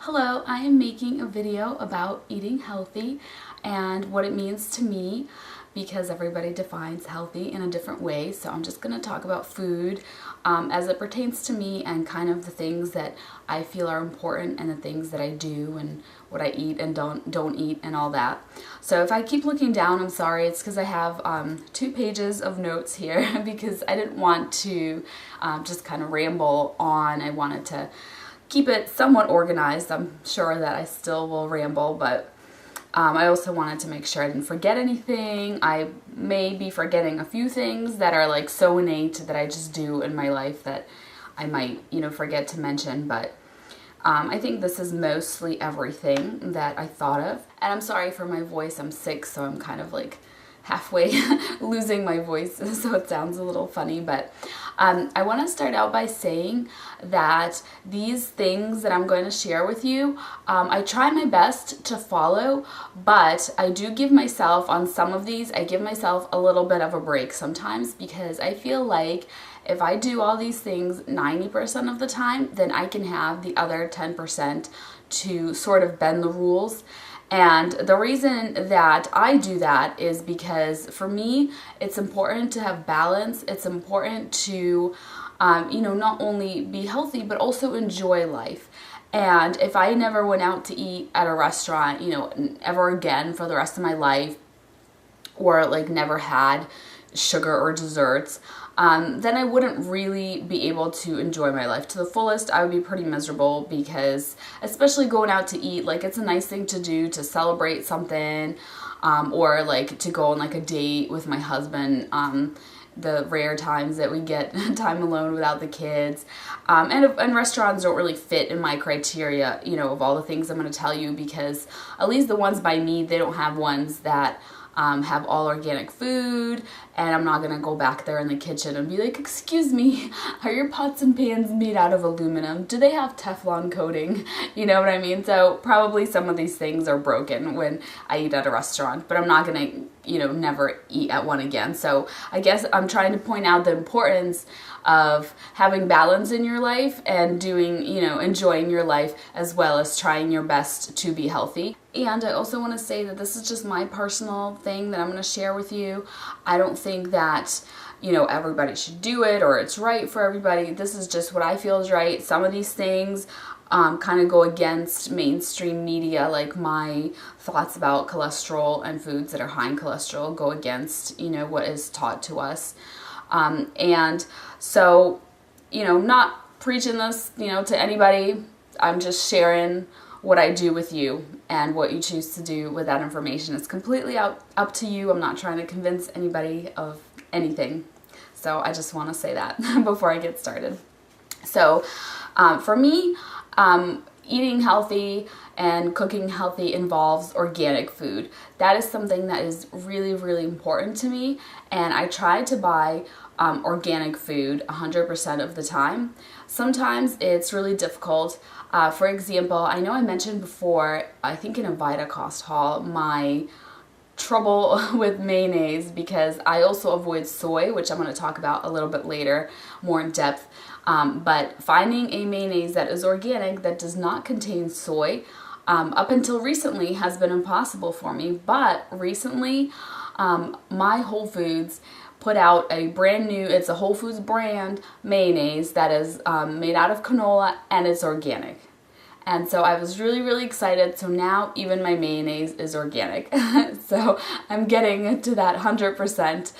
Hello, I am making a video about eating healthy and what it means to me because everybody defines healthy in a different way. So I'm just going to talk about food as it pertains to me and kind of the things that I feel are important and the things that I do and what I eat and don't eat and all that. So if I keep looking down, I'm sorry. It's because I have 2 pages of notes here because I didn't want to just kind of ramble on. I wanted to keep it somewhat organized. I'm sure that I still will ramble, but I also wanted to make sure I didn't forget anything. I may be forgetting a few things that are like so innate that I just do in my life that I might, forget to mention, but I think this is mostly everything that I thought of. And I'm sorry for my voice. I'm sick, so I'm kind of like halfway losing my voice, so it sounds a little funny, but I want to start out by saying that these things that I'm going to share with you, I try my best to follow, but I do give myself, on some of these, I give myself a little bit of a break sometimes because I feel like if I do all these things 90% of the time, then I can have the other 10% to sort of bend the rules. And the reason that I do that is because for me, it's important to have balance. It's important to, not only be healthy, but also enjoy life. And if I never went out to eat at a restaurant, ever again for the rest of my life, or like never had sugar or desserts, then I wouldn't really be able to enjoy my life to the fullest. I would be pretty miserable because, especially going out to eat, like it's a nice thing to do to celebrate something, or like to go on like a date with my husband, the rare times that we get time alone without the kids. And restaurants don't really fit in my criteria, of all the things I'm going to tell you, because at least the ones by me, they don't have ones that have all organic food, and I'm not gonna go back there in the kitchen and be like, excuse me, are your pots and pans made out of aluminum? Do they have Teflon coating? You know what I mean? So probably some of these things are broken when I eat at a restaurant, but I'm not gonna, never eat at one again. So I guess I'm trying to point out the importance of having balance in your life and doing, enjoying your life as well as trying your best to be healthy. And I also want to say that this is just my personal thing that I'm going to share with you. I don't think that, everybody should do it or it's right for everybody. This is just what I feel is right. Some of these things kind of go against mainstream media, like my thoughts about cholesterol and foods that are high in cholesterol go against, what is taught to us. And so, not preaching this, to anybody. I'm just sharing what I do with you, and what you choose to do with that information is completely up to you. I'm not trying to convince anybody of anything. So I just want to say that before I get started. So for me, eating healthy and cooking healthy involves organic food. That is something that is really, really important to me, and I try to buy organic food 100% of the time. Sometimes it's really difficult. For example, I know I mentioned before, I think in a VitaCost haul, my trouble with mayonnaise, because I also avoid soy, which I'm going to talk about a little bit later, more in depth. But finding a mayonnaise that is organic, that does not contain soy, up until recently has been impossible for me. But recently, my Whole Foods put out a brand new, it's a Whole Foods brand mayonnaise that is made out of canola, and it's organic. And so I was really, really excited. So now even my mayonnaise is organic. So I'm getting to that 100%.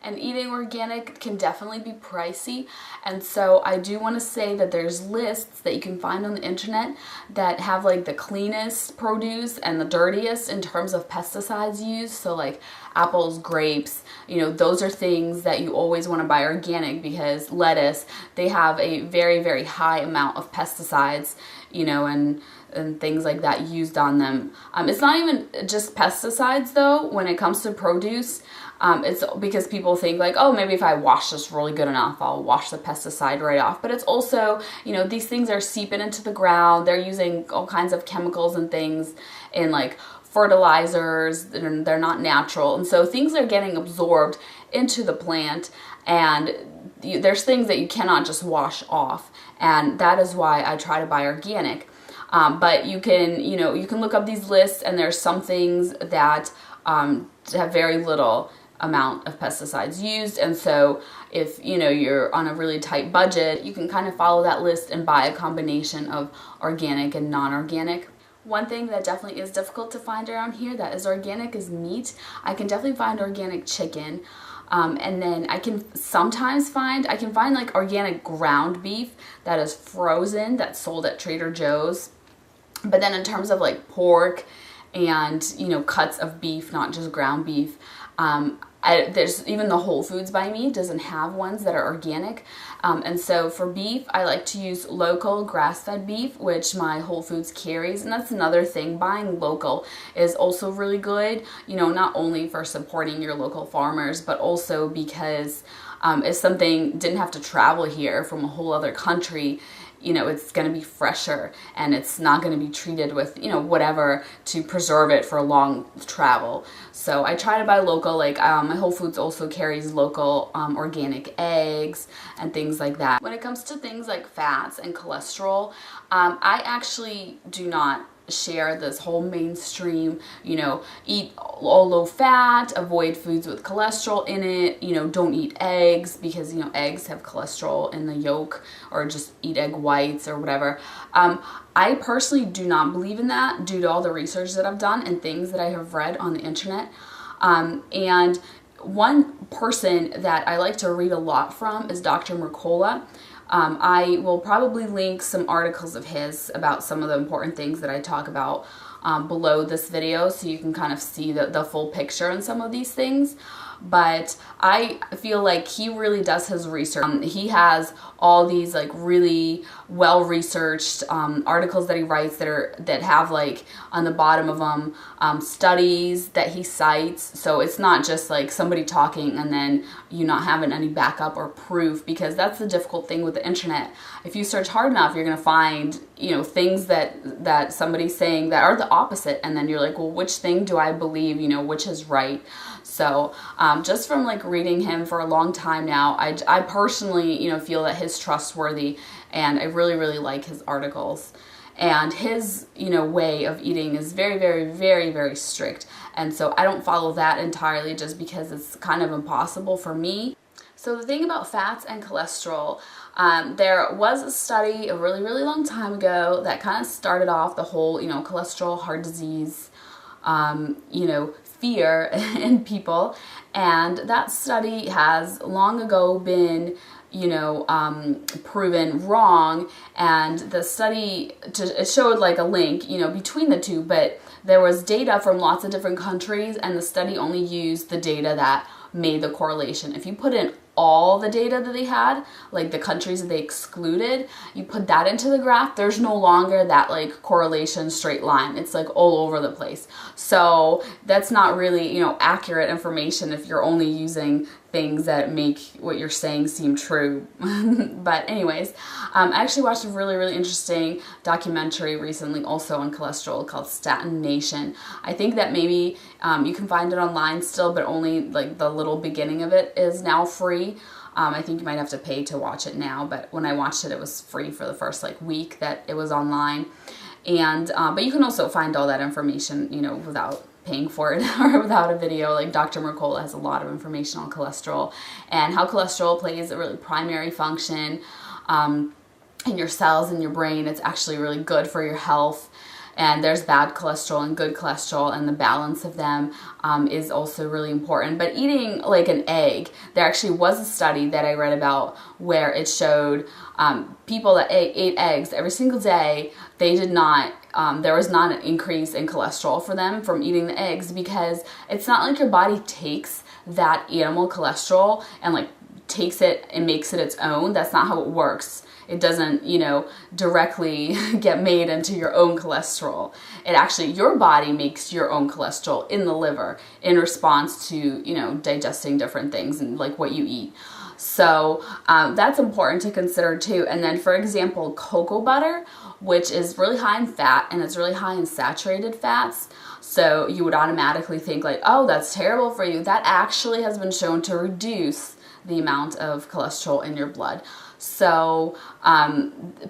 And eating organic can definitely be pricey. And so I do want to say that there's lists that you can find on the internet that have like the cleanest produce and the dirtiest in terms of pesticides used. So like apples, grapes, those are things that you always want to buy organic, because lettuce, they have a very, very high amount of pesticides, and things like that used on them. It's not even just pesticides though when it comes to produce. It's because people think like, oh, maybe if I wash this really good enough, I'll wash the pesticide right off. But it's also, these things are seeping into the ground. They're using all kinds of chemicals and things in like fertilizers, and they're not natural. And so things are getting absorbed into the plant, and there's things that you cannot just wash off. And that is why I try to buy organic. But you can, you can look up these lists, and there's some things that have very little amount of pesticides used, and so if you're on a really tight budget, you can kind of follow that list and buy a combination of organic and non-organic. One thing that definitely is difficult to find around here that is organic is meat. I can definitely find organic chicken, and then I can sometimes find like organic ground beef that is frozen, that's sold at Trader Joe's. But then in terms of like pork and cuts of beef, not just ground beef, there's even the Whole Foods by me doesn't have ones that are organic, and so for beef I like to use local grass-fed beef, which my Whole Foods carries. And that's another thing, buying local is also really good, not only for supporting your local farmers, but also because if something didn't have to travel here from a whole other country, it's going to be fresher, and it's not going to be treated with, whatever to preserve it for a long travel. So I try to buy local. Like my Whole Foods also carries local organic eggs and things like that. When it comes to things like fats and cholesterol, I actually do not share this whole mainstream, eat all low fat, avoid foods with cholesterol in it, don't eat eggs because, eggs have cholesterol in the yolk, or just eat egg whites or whatever. I personally do not believe in that due to all the research that I've done and things that I have read on the internet. And one person that I like to read a lot from is Dr. Mercola. I will probably link some articles of his about some of the important things that I talk about below this video, so you can kind of see the full picture on some of these things. But I feel like he really does his research. He has all these like really well-researched articles that he writes that have like on the bottom of them studies that he cites. So it's not just like somebody talking and then you not having any backup or proof, because that's the difficult thing with the internet. If you search hard enough, you're gonna find things that somebody's saying that are the opposite, and then you're like, well, which thing do I believe? Which is right? So just from like reading him for a long time now, I personally feel that he's trustworthy, and I really, really like his articles. And his way of eating is very, very, very, very strict, and so I don't follow that entirely just because it's kind of impossible for me. So the thing about fats and cholesterol, there was a study a really, really long time ago that kind of started off the whole cholesterol, heart disease, fear in people, and that study has long ago been proven wrong. And the study it showed like a link between the two, but there was data from lots of different countries, and the study only used the data that made the correlation. If you put in all the data that they had, like the countries that they excluded, you put that into the graph, there's no longer that like correlation straight line. It's like all over the place. So that's not really, accurate information if you're only using things that make what you're saying seem true. But anyways, I actually watched a really, really interesting documentary recently also on cholesterol called Statin Nation. I think that maybe you can find it online still, but only like the little beginning of it is now free. I think you might have to pay to watch it now, but when I watched it, it was free for the first like week that it was online. And but you can also find all that information, without paying for it or without a video. Like Dr. Mercola has a lot of information on cholesterol and how cholesterol plays a really primary function in your cells in your brain. It's actually really good for your health. And there's bad cholesterol and good cholesterol, and the balance of them is also really important. But eating like an egg, there actually was a study that I read about where it showed people that ate eggs every single day, they did not, there was not an increase in cholesterol for them from eating the eggs, because it's not like your body takes that animal cholesterol and like takes it and makes it its own. That's not how it works. It doesn't, directly get made into your own cholesterol. It actually, your body makes your own cholesterol in the liver in response to, digesting different things and like what you eat. So that's important to consider too. And then, for example, cocoa butter, which is really high in fat and it's really high in saturated fats. So you would automatically think like, oh, that's terrible for you. That actually has been shown to reduce the amount of cholesterol in your blood. So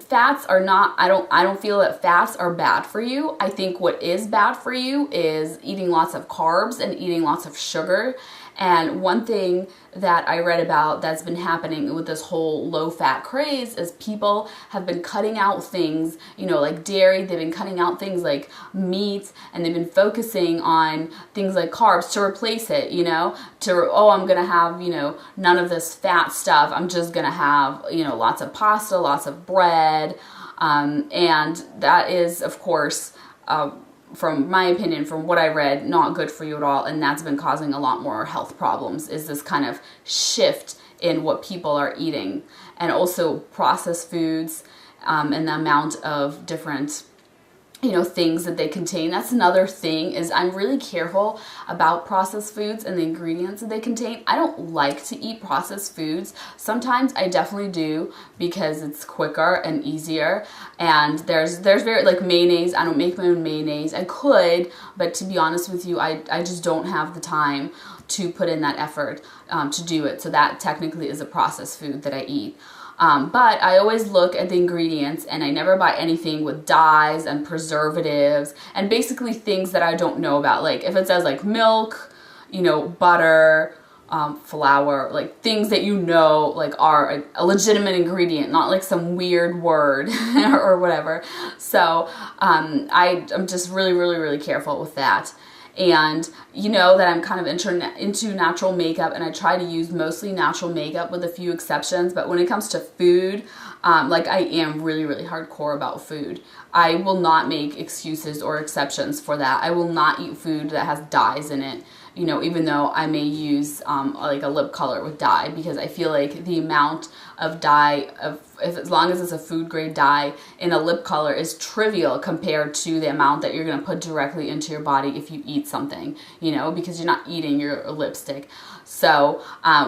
fats are not, I don't feel that fats are bad for you. I think what is bad for you is eating lots of carbs and eating lots of sugar. And one thing that I read about that's been happening with this whole low-fat craze is people have been cutting out things, you know, like dairy. They've been cutting out things like meat, and they've been focusing on things like carbs to replace it, you know, I'm going to have, you know, none of this fat stuff. I'm just going to have, you know, lots of pasta, lots of bread. And that is, of course, from my opinion, from what I read, not good for you at all. And that's been causing a lot more health problems, is this kind of shift in what people are eating. And also processed foods, and the amount of different, you know, things that they contain. That's another thing, is I'm really careful about processed foods and the ingredients that they contain. I don't like to eat processed foods. Sometimes I definitely do, because it's quicker and easier. And there's very, like mayonnaise, I don't make my own mayonnaise. I could, but to be honest with you, I just don't have the time to put in that effort to do it. So that technically is a processed food that I eat. But I always look at the ingredients, and I never buy anything with dyes and preservatives and basically things that I don't know about. Like if it says like milk, you know, butter, flour, like things that you know like are a legitimate ingredient, not like some weird word or whatever. So I'm just really careful with that. And you know that I'm kind of into natural makeup, and I try to use mostly natural makeup with a few exceptions. But when it comes to food, like I am really hardcore about food. I will not make excuses or exceptions for that. I will not eat food that has dyes in it, you know, even though I may use like a lip color with dye, because I feel like the amount of dye, as long as it's a food grade dye in a lip color, is trivial compared to the amount that you're going to put directly into your body if you eat something, you know, because you're not eating your lipstick. So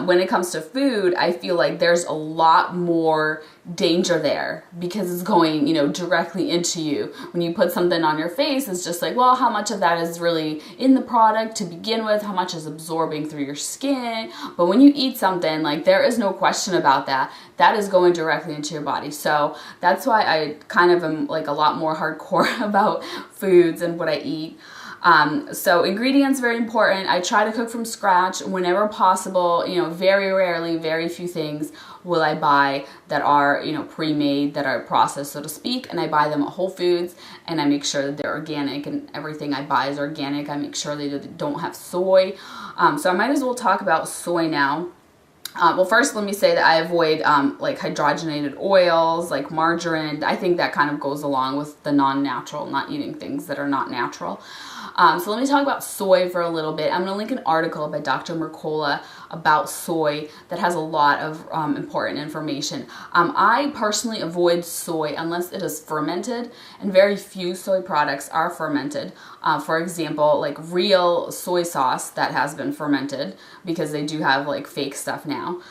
when it comes to food, I feel like there's a lot more danger there, because it's going, you know, directly into you. When you put something on your face, it's just like, well, how much of that is really in the product to begin with? How much is absorbing through your skin? But when you eat something, like, there is no question about that. That is going directly into your body. So that's why I kind of am like a lot more hardcore about foods and what I eat. So ingredients, very important. I try to cook from scratch whenever possible. You know, very rarely, very few things will I buy that are, you know, pre-made, that are processed, so to speak. And I buy them at Whole Foods, and I make sure that they're organic, and everything I buy is organic. I make sure they don't have soy. So I might as well talk about soy now. Well, first, let me say that I avoid like hydrogenated oils, like margarine. I think that kind of goes along with the non-natural, not eating things that are not natural. So let me talk about soy for a little bit. I'm going to link an article by Dr. Mercola about soy that has a lot of important information. I personally avoid soy unless it is fermented, and very few soy products are fermented. For example, like real soy sauce that has been fermented, because they do have like fake stuff now.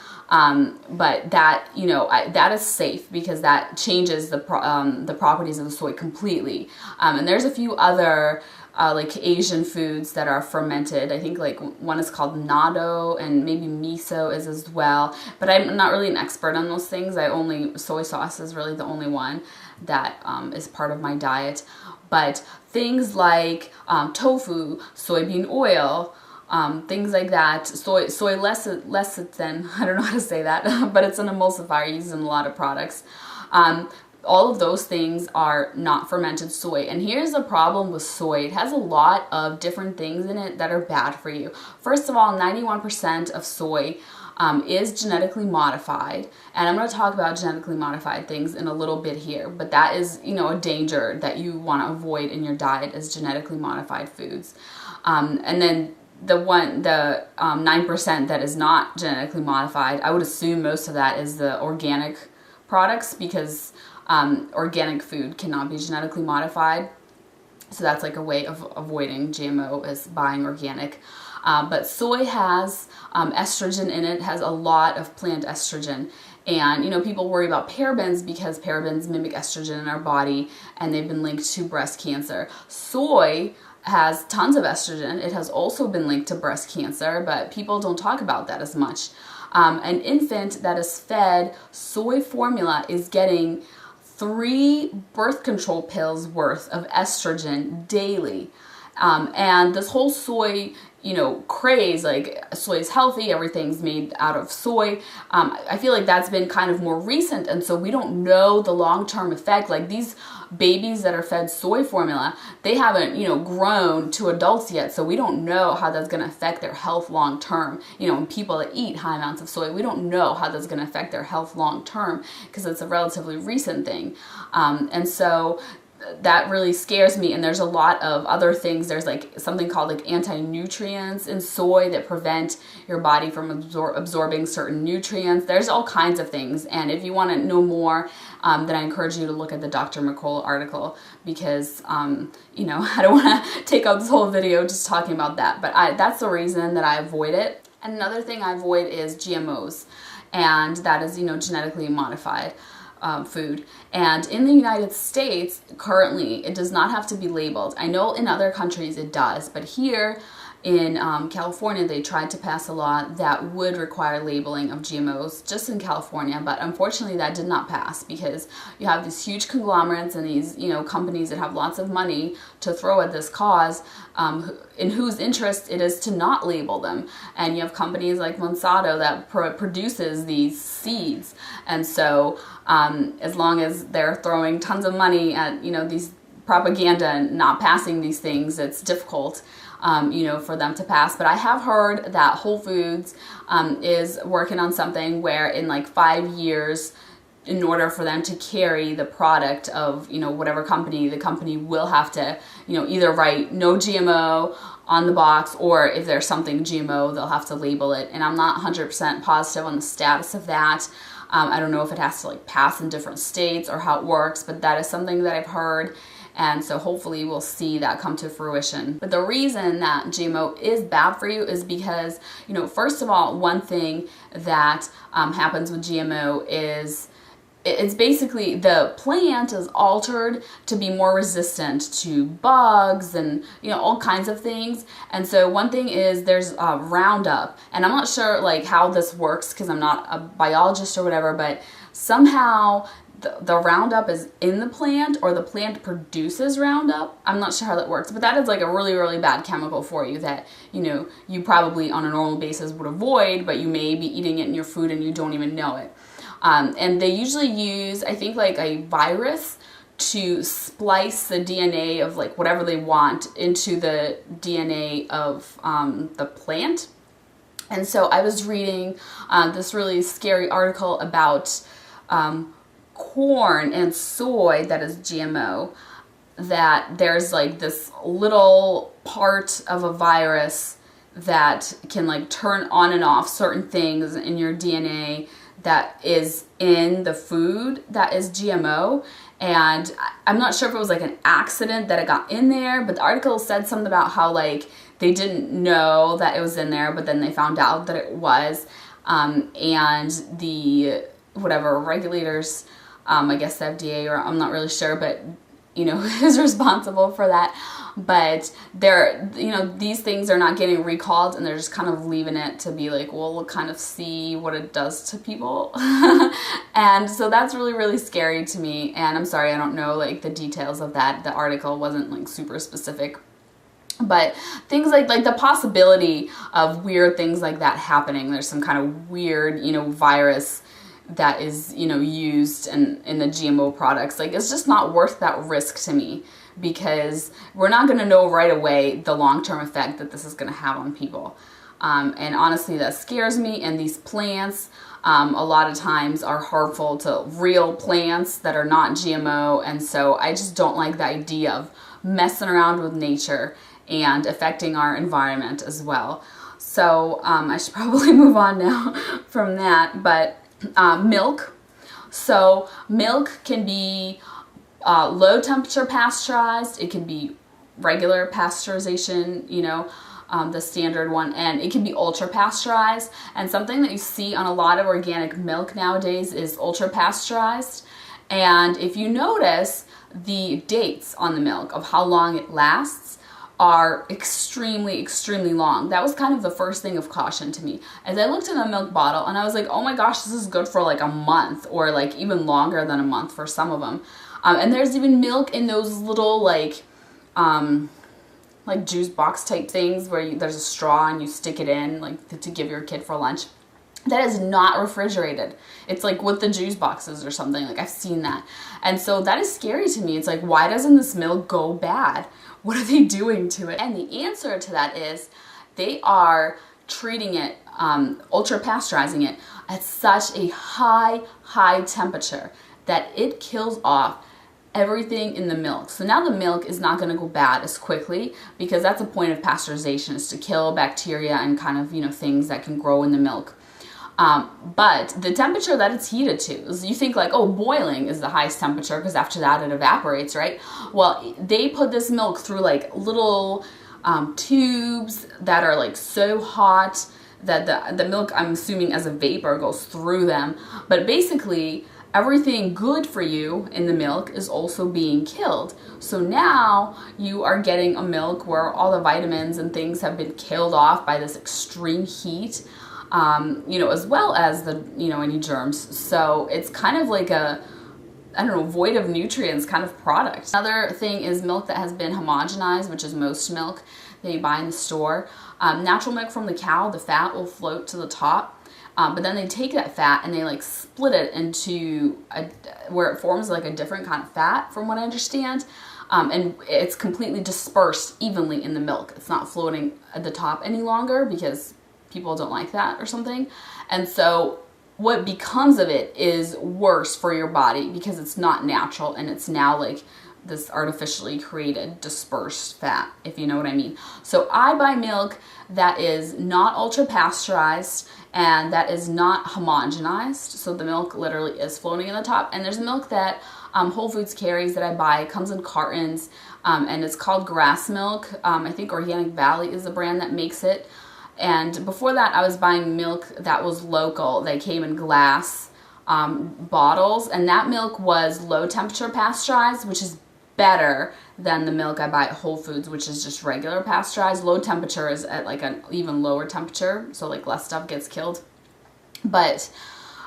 But that, you know, that is safe, because that changes the properties of the soy completely. And there's a few other like Asian foods that are fermented. I think like one is called natto, and maybe miso is as well. But I'm not really an expert on those things. Soy sauce is really the only one that is part of my diet. But things like tofu, soybean oil, things like that, soy lecithin, I don't know how to say that, but it's an emulsifier used in a lot of products. All of those things are not fermented soy. And here's the problem with soy. It has a lot of different things in it that are bad for you. First of all, 91% of soy is genetically modified. And I'm going to talk about genetically modified things in a little bit here. But that is, you know, a danger that you want to avoid in your diet, is genetically modified foods. And then the 9% that is not genetically modified, I would assume most of that is the organic products, because organic food cannot be genetically modified. So that's like a way of avoiding GMO, is buying organic. But soy has estrogen in it, has a lot of plant estrogen. And, you know, people worry about parabens because parabens mimic estrogen in our body, and they've been linked to breast cancer. Soy has tons of estrogen. It has also been linked to breast cancer, but people don't talk about that as much. An infant that is fed soy formula is getting 3 birth control pills worth of estrogen daily. And this whole soy, craze, like soy is healthy, everything's made out of soy. I feel like that's been kind of more recent, and so we don't know the long-term effect. Like these babies that are fed soy formula, they haven't, grown to adults yet, so we don't know how that's going to affect their health long term. And people that eat high amounts of soy, we don't know how that's going to affect their health long term because it's a relatively recent thing. And so that really scares me. And there's a lot of other things. There's like something called like anti-nutrients in soy that prevent your body from absorbing certain nutrients. There's all kinds of things. And if you want to know more, then I encourage you to look at the Dr. McCall article because, I don't want to take up this whole video just talking about that. But that's the reason that I avoid it. And another thing I avoid is GMOs. And that is, genetically modified food. And in the United States, currently, it does not have to be labeled. I know in other countries it does, but here in California, they tried to pass a law that would require labeling of GMOs just in California, but unfortunately that did not pass because you have these huge conglomerates and these, companies that have lots of money to throw at this cause, in whose interest it is to not label them. And you have companies like Monsanto that produces these seeds. And so as long as they're throwing tons of money at, these propaganda and not passing these things, it's difficult for them to pass. But I have heard that Whole Foods is working on something where in like 5 years, in order for them to carry the product of, whatever company, the company will have to, either write no GMO on the box, or if there's something GMO, they'll have to label it. And I'm not 100% positive on the status of that. I don't know if it has to like pass in different states or how it works, but that is something that I've heard. And so hopefully we'll see that come to fruition. But the reason that GMO is bad for you is because, first of all, one thing that happens with GMO is it's basically the plant is altered to be more resistant to bugs and all kinds of things. And so one thing is there's Roundup, and I'm not sure like how this works because I'm not a biologist or whatever, but somehow the Roundup is in the plant or the plant produces Roundup. I'm not sure how that works, but that is like a really, really bad chemical for you that, you probably on a normal basis would avoid, but you may be eating it in your food and you don't even know it. And they usually use, I think, like a virus to splice the DNA of like whatever they want into the DNA of the plant. And so I was reading this really scary article about corn and soy that is GMO, that there's like this little part of a virus that can like turn on and off certain things in your DNA that is in the food that is GMO. And I'm not sure if it was like an accident that it got in there, but the article said something about how like they didn't know that it was in there, but then they found out that it was. And the whatever regulators, I guess the FDA, or I'm not really sure, but is responsible for that. But they're, these things are not getting recalled, and they're just kind of leaving it to be like, well, we'll kind of see what it does to people. And so that's really, really scary to me. And I'm sorry, I don't know like the details of that. The article wasn't like super specific. But things like the possibility of weird things like that happening. There's some kind of weird, virus that is, used in the GMO products. Like, it's just not worth that risk to me, because we're not going to know right away the long-term effect that this is going to have on people. And honestly, that scares me. And these plants, a lot of times are harmful to real plants that are not GMO. And so I just don't like the idea of messing around with nature and affecting our environment as well. So I should probably move on now from that. But milk. So milk can be low temperature pasteurized. It can be regular pasteurization, the standard one, and it can be ultra pasteurized. And something that you see on a lot of organic milk nowadays is ultra pasteurized. And if you notice the dates on the milk of how long it lasts, are extremely, extremely long. That was kind of the first thing of caution to me. As I looked in the milk bottle and I was like, oh my gosh, this is good for like a month, or like even longer than a month for some of them. And there's even milk in those little like juice box type things where there's a straw and you stick it in like to give your kid for lunch. That is not refrigerated. It's like with the juice boxes or something. Like I've seen that. And so that is scary to me. It's like, why doesn't this milk go bad? What are they doing to it? And the answer to that is they are treating it, ultra pasteurizing it at such a high temperature that it kills off everything in the milk. So now the milk is not going to go bad as quickly, because that's the point of pasteurization, is to kill bacteria and kind of, things that can grow in the milk. But the temperature that it's heated to, is, you think like, oh, boiling is the highest temperature because after that it evaporates, right? Well, they put this milk through like little tubes that are like so hot that the milk, I'm assuming as a vapor, goes through them. But basically, everything good for you in the milk is also being killed. So now you are getting a milk where all the vitamins and things have been killed off by this extreme heat. As well as the, any germs. So it's kind of like a, void of nutrients kind of product. Another thing is milk that has been homogenized, which is most milk that you buy in the store. Natural milk from the cow, the fat will float to the top. But then they take that fat and they like split it into where it forms like a different kind of fat, from what I understand. And it's completely dispersed evenly in the milk. It's not floating at the top any longer because people don't like that or something. And so what becomes of it is worse for your body because it's not natural and it's now like this artificially created dispersed fat, if you know what I mean. So I buy milk that is not ultra pasteurized and that is not homogenized. So the milk literally is floating in the top. And there's milk that Whole Foods carries that I buy. It comes in cartons and it's called grass milk. I think Organic Valley is the brand that makes it. And before that, I was buying milk that was local. They came in glass bottles, and that milk was low temperature pasteurized, which is better than the milk I buy at Whole Foods, which is just regular pasteurized. Low temperature is at like an even lower temperature, so like less stuff gets killed. But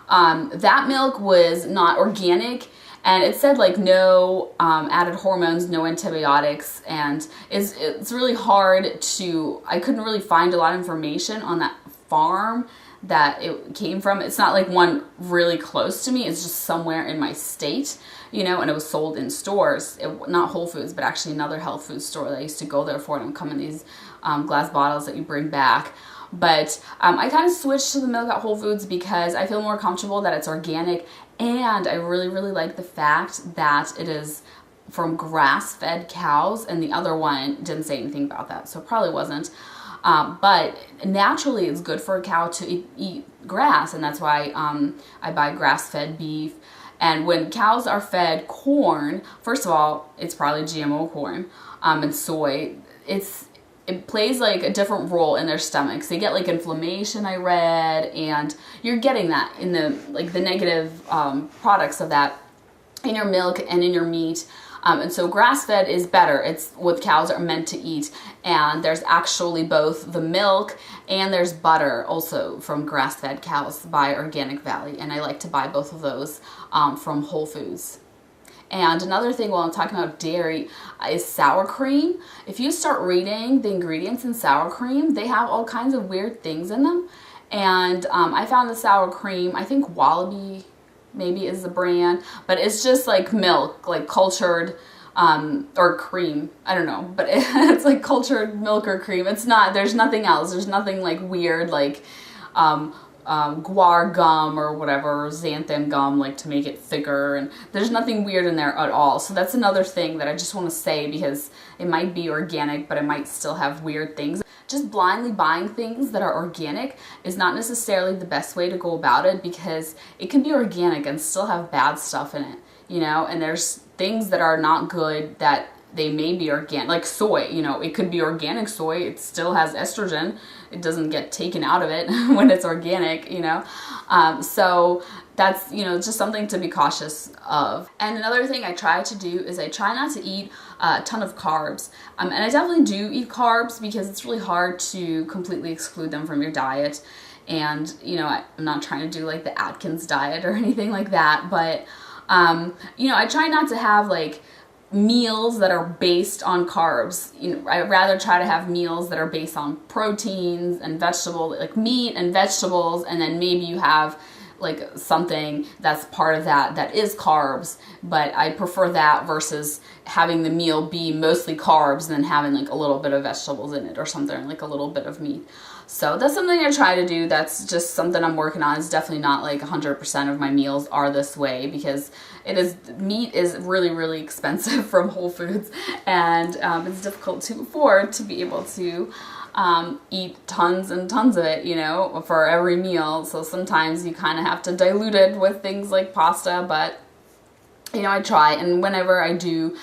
that milk was not organic. And it said like no added hormones, no antibiotics, and it's really hard to, I couldn't really find a lot of information on that farm that it came from. It's not like one really close to me, it's just somewhere in my state, and it was sold in stores, not Whole Foods, but actually another health food store that I used to go there for, and it would come in these glass bottles that you bring back. But I kind of switched to the milk at Whole Foods because I feel more comfortable that it's organic, and I really, really like the fact that it is from grass-fed cows, and the other one didn't say anything about that, so it probably wasn't. But naturally, it's good for a cow to eat grass, and that's why I buy grass-fed beef. And when cows are fed corn, first of all, it's probably GMO corn, and soy. It plays like a different role in their stomachs. They get like inflammation, I read, and you're getting that in the negative products of that in your milk and in your meat. And so grass-fed is better. It's what cows are meant to eat. And there's actually both the milk and there's butter also from grass-fed cows by Organic Valley. And I like to buy both of those from Whole Foods. And another thing while I'm talking about dairy is sour cream. If you start reading the ingredients in sour cream, they have all kinds of weird things in them. And I found the sour cream, I think Wallaby maybe is the brand, but it's just like milk, like cultured or cream. I don't know, but it's like cultured milk or cream. It's not, there's nothing else. There's nothing like weird like guar gum or whatever, xanthan gum, like to make it thicker, and there's nothing weird in there at all. So that's another thing that I just want to say, because it might be organic but it might still have weird things. Just blindly buying things that are organic is not necessarily the best way to go about it, because it can be organic and still have bad stuff in it, and there's things that are not good that they may be organic, like soy, you know, it could be organic soy. It still has estrogen. It doesn't get taken out of it when it's organic, you know. So that's, you know, just something to be cautious of. And another thing I try to do is I try not to eat a ton of carbs. And I definitely do eat carbs because it's really hard to completely exclude them from your diet. And, you know, I'm not trying to do like the Atkins diet or anything like that, but, you know, I try not to have like meals that are based on carbs. You know, I'd rather try to have meals that are based on proteins and vegetables, like meat and vegetables, and then maybe you have like something that's part of that is carbs, but I prefer that versus having the meal be mostly carbs and then having like a little bit of vegetables in it or something, like a little bit of meat. So that's something I try to do. That's just something I'm working on. It's definitely not like 100% of my meals are this way, because meat is really, really expensive from Whole Foods, and it's difficult to afford to be able to eat tons and tons of it, you know, for every meal. So sometimes you kind of have to dilute it with things like pasta, but, you know, I try. And whenever I do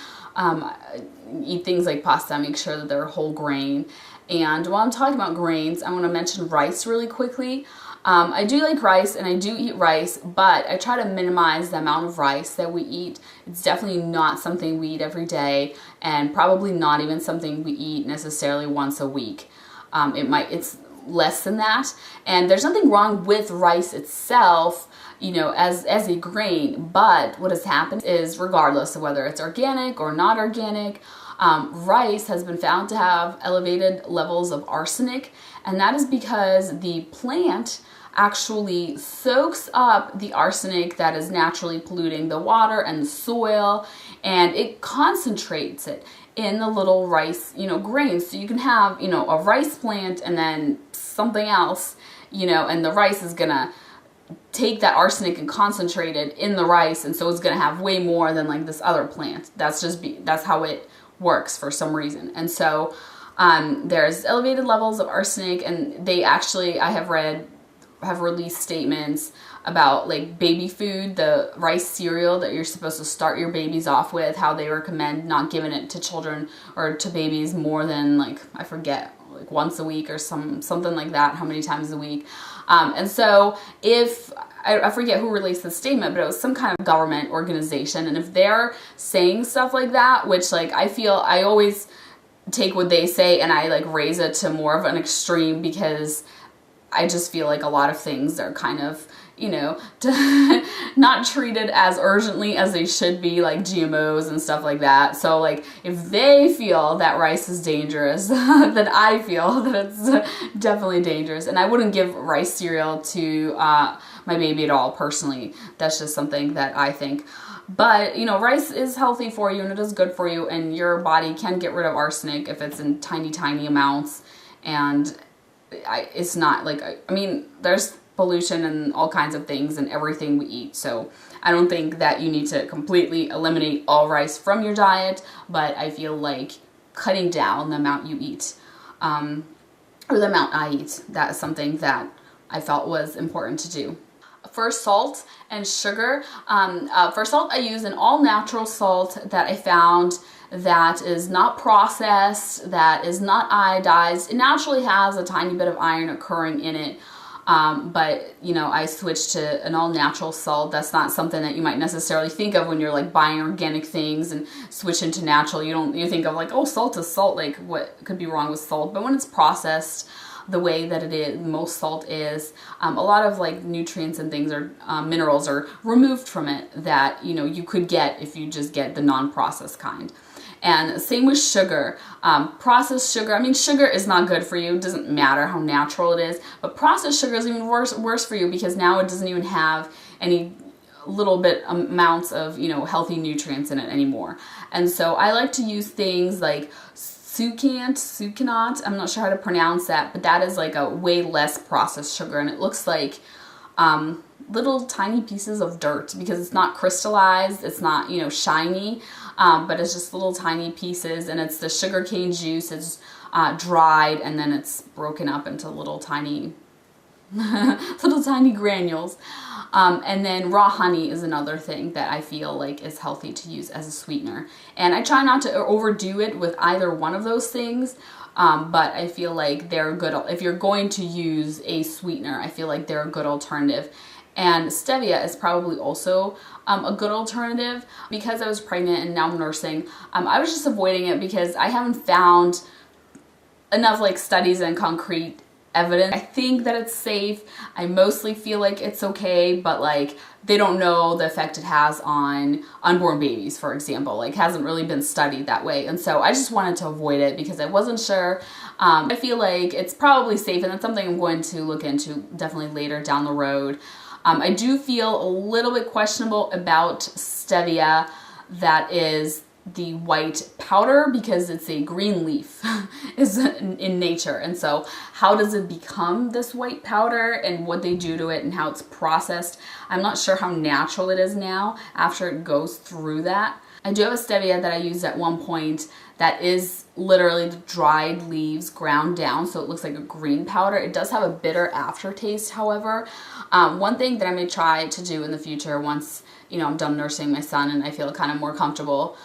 eat things like pasta, I make sure that they're whole grain. And while I'm talking about grains, I want to mention rice really quickly. I do like rice and I do eat rice, but I try to minimize the amount of rice that we eat. It's definitely not something we eat every day, and probably not even something we eat necessarily once a week. It's less than that, and there's nothing wrong with rice itself, you know, as a grain, but what has happened is, regardless of whether it's organic or not organic, rice has been found to have elevated levels of arsenic, and that is because the plant actually soaks up the arsenic that is naturally polluting the water and the soil, and it concentrates it in the little rice, you know, grains. So you can have, you know, a rice plant and then something else, you know, and the rice is gonna take that arsenic and concentrate it in the rice, and so it's gonna have way more than like this other plant. That's how it works for some reason. And so there's elevated levels of arsenic, and they actually, I have released statements about like baby food, the rice cereal that you're supposed to start your babies off with, how they recommend not giving it to children or to babies more than, like, I forget, like once a week or something like that, how many times a week. And so if, I forget who released the statement, but it was some kind of government organization, and if they're saying stuff like that, which like I always take what they say and I like raise it to more of an extreme, because I just feel like a lot of things are kind of, you know, not treated as urgently as they should be, like GMOs and stuff like that. So like if they feel that rice is dangerous, then I feel that it's definitely dangerous. And I wouldn't give rice cereal to my baby at all, personally. That's just something that I think. But, you know, rice is healthy for you and it is good for you, and your body can get rid of arsenic if it's in tiny, tiny amounts. And it's not like, I mean, there's pollution and all kinds of things in everything we eat. So I don't think that you need to completely eliminate all rice from your diet, but I feel like cutting down the amount you eat, or the amount I eat, that is something that I felt was important to do. For salt and sugar, for salt I use an all-natural salt that I found that is not processed, that is not iodized. It naturally has a tiny bit of iron occurring in it, but you know, I switched to an all-natural salt. That's not something that you might necessarily think of when you're like buying organic things and switching to natural. You think of like, oh, salt is salt, like what could be wrong with salt? But when it's processed the way that it is, most salt is, a lot of like nutrients and things, or minerals are removed from it that, you know, you could get if you just get the non-processed kind. And same with sugar. Processed sugar, I mean, sugar is not good for you. It doesn't matter how natural it is, but processed sugar is even worse for you, because now it doesn't even have any little bit amounts of, you know, healthy nutrients in it anymore. And so I like to use things like sucanat, I'm not sure how to pronounce that, but that is like a way less processed sugar, and it looks like little tiny pieces of dirt, because it's not crystallized, it's not, you know, shiny, but it's just little tiny pieces, and it's the sugarcane juice. It's dried, and then it's broken up into little tiny granules. And then raw honey is another thing that I feel like is healthy to use as a sweetener. And I try not to overdo it with either one of those things. But I feel like they're good. If you're going to use a sweetener, I feel like they're a good alternative. And stevia is probably also a good alternative. Because I was pregnant and now I'm nursing, I was just avoiding it because I haven't found enough like studies and concrete evidence. I think that it's safe. I mostly feel like it's okay, but like they don't know the effect it has on unborn babies, for example. Like hasn't really been studied that way. And so I just wanted to avoid it because I wasn't sure. I feel like it's probably safe, and that's something I'm going to look into definitely later down the road. I do feel a little bit questionable about stevia that is the white powder because it's a green leaf is in nature. And so how does it become this white powder and what they do to it and how it's processed? I'm not sure how natural it is now after it goes through that. I do have a stevia that I used at one point that is literally dried leaves ground down, so it looks like a green powder. It does have a bitter aftertaste, however. One thing that I may try to do in the future once, I'm done nursing my son and I feel kind of more comfortable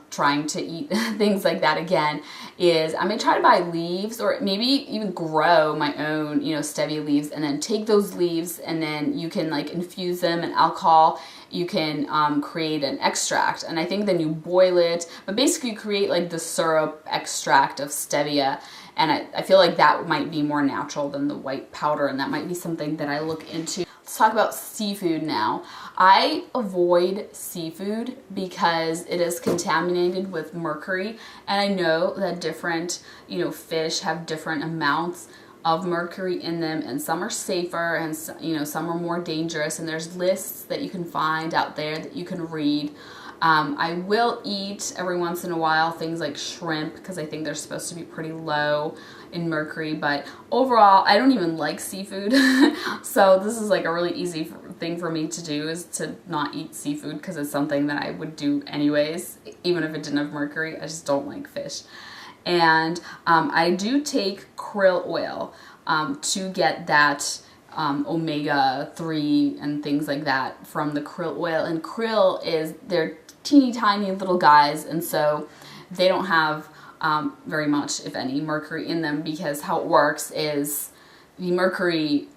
trying to eat things like that again, is I may try to buy leaves or maybe even grow my own, stevia leaves, and then take those leaves and then you can like infuse them in alcohol. You can create an extract, and I think then you boil it, but basically you create like the syrup extract of stevia, and I feel like that might be more natural than the white powder, and that might be something that I look into. Let's talk about seafood now. I avoid seafood because it is contaminated with mercury, and I know that different, fish have different amounts of mercury in them, and some are safer and some are more dangerous, and there's lists that you can find out there that you can read. I will eat every once in a while things like shrimp because I think they're supposed to be pretty low in mercury, but overall I don't even like seafood. So this is like a really easy thing for me to do, is to not eat seafood because it's something that I would do anyways even if it didn't have mercury. I just don't like fish. And I do take krill oil to get that omega-3 and things like that from the krill oil. And krill they're teeny tiny little guys, and so they don't have very much, if any, mercury in them, because how it works is the mercury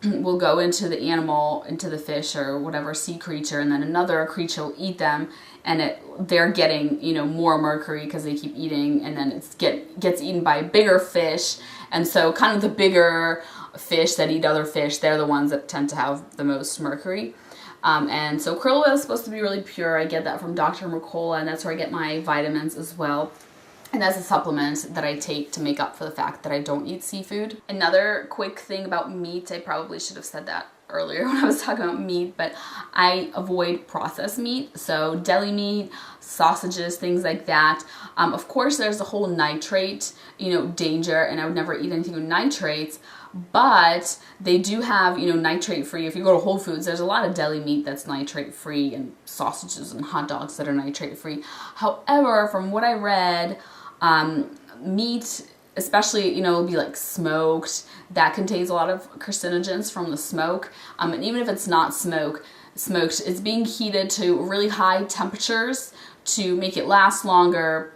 will go into the animal, into the fish or whatever sea creature, and then another creature will eat them, and they're getting more mercury because they keep eating, and then it gets eaten by a bigger fish, and so kind of the bigger fish that eat other fish, they're the ones that tend to have the most mercury. And so krill oil is supposed to be really pure. I get that from Dr. Mercola, and that's where I get my vitamins as well. And that's a supplement that I take to make up for the fact that I don't eat seafood. Another quick thing about meat, I probably should have said that earlier when I was talking about meat, but I avoid processed meat. So deli meat, sausages, things like that. Of course, there's the whole nitrate, danger, and I would never eat anything with nitrates. But they do have, nitrate free. If you go to Whole Foods, there's a lot of deli meat that's nitrate free, and sausages and hot dogs that are nitrate free. However, from what I read, meat, especially, it'll be like smoked, that contains a lot of carcinogens from the smoke. And even if it's not smoked, it's being heated to really high temperatures to make it last longer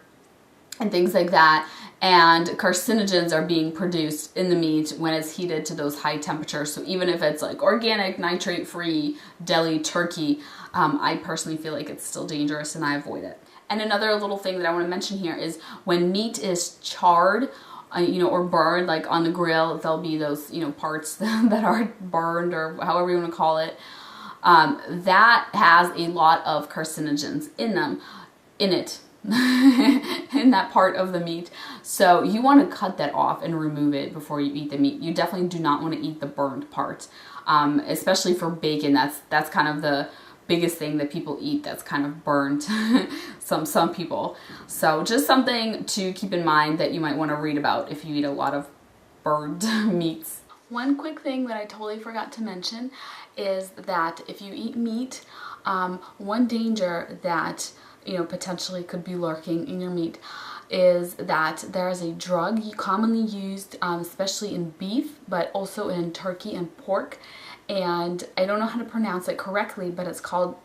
and things like that. And carcinogens are being produced in the meat when it's heated to those high temperatures. So even if it's like organic, nitrate-free deli turkey, I personally feel like it's still dangerous and I avoid it. And another little thing that I want to mention here is when meat is charred, or burned, like on the grill, there'll be those, parts that are burned, or however you want to call it. That has a lot of carcinogens in it. In that part of the meat. So you want to cut that off and remove it before you eat the meat. You definitely do not want to eat the burned part, especially for bacon. That's kind of the biggest thing that people eat that's kind of burnt. some people. So just something to keep in mind that you might want to read about if you eat a lot of burned meats. One quick thing that I totally forgot to mention is that if you eat meat, one danger that potentially could be lurking in your meat is that there is a drug commonly used, especially in beef, but also in turkey and pork. and I don't know how to pronounce it correctly, but it's called